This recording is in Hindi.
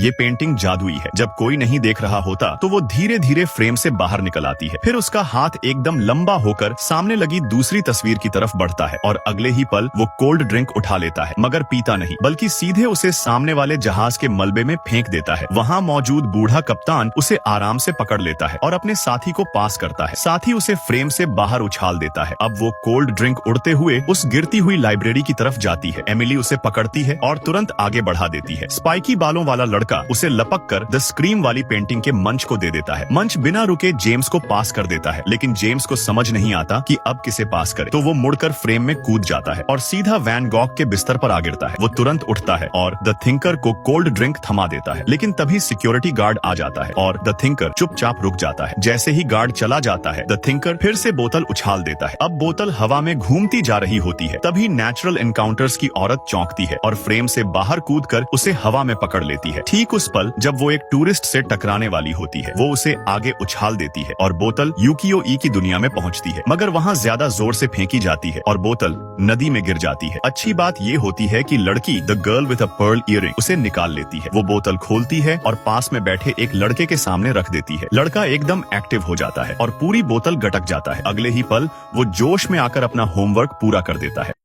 ये पेंटिंग जादुई है। जब कोई नहीं देख रहा होता तो वो धीरे धीरे फ्रेम से बाहर निकल आती है। फिर उसका हाथ एकदम लंबा होकर सामने लगी दूसरी तस्वीर की तरफ बढ़ता है और अगले ही पल वो कोल्ड ड्रिंक उठा लेता है, मगर पीता नहीं बल्कि सीधे उसे सामने वाले जहाज के मलबे में फेंक देता है। वहाँ मौजूद बूढ़ा कप्तान उसे आराम से पकड़ लेता है और अपने साथी को पास करता है, साथ ही उसे फ्रेम से बाहर उछाल देता है। अब वो कोल्ड ड्रिंक उड़ते हुए उस गिरती हुई लाइब्रेरी की तरफ जाती है। एमिली उसे पकड़ती है और तुरंत आगे बढ़ा देती है। स्पाइकी बालों वाला लड़का उसे लपक कर द स्क्रीम वाली पेंटिंग के मंच को दे देता है। मंच बिना रुके जेम्स को पास कर देता है, लेकिन जेम्स को समझ नहीं आता कि अब किसे पास करे, तो वो मुड़कर फ्रेम में कूद जाता है और सीधा वैन गॉग के बिस्तर पर आ गिरता है। वो तुरंत उठता है और द थिंकर को कोल्ड ड्रिंक थमा देता है, लेकिन तभी सिक्योरिटी गार्ड आ जाता है और द थिंकर चुपचाप रुक जाता है। जैसे ही गार्ड चला जाता है, द थिंकर फिर से बोतल उछाल देता है। अब बोतल हवा में घूमती जा रही होती है। तभी नेचुरल एनकाउंटर्स की औरत चौंकती है और फ्रेम से बाहर कूदकर उसे हवा में पकड़ लेती है। ठीक उस पल जब वो एक टूरिस्ट से टकराने वाली होती है, वो उसे आगे उछाल देती है और बोतल यूकियो ई की दुनिया में पहुंचती है, मगर वहाँ ज्यादा जोर से फेंकी जाती है और बोतल नदी में गिर जाती है। अच्छी बात ये होती है कि लड़की the girl with a pearl earring उसे निकाल लेती है। वो बोतल खोलती है और पास में बैठे एक लड़के के सामने रख देती है। लड़का एकदम एक्टिव हो जाता है और पूरी बोतल गटक जाता है। अगले ही पल वो जोश में आकर अपना होमवर्क पूरा कर देता है।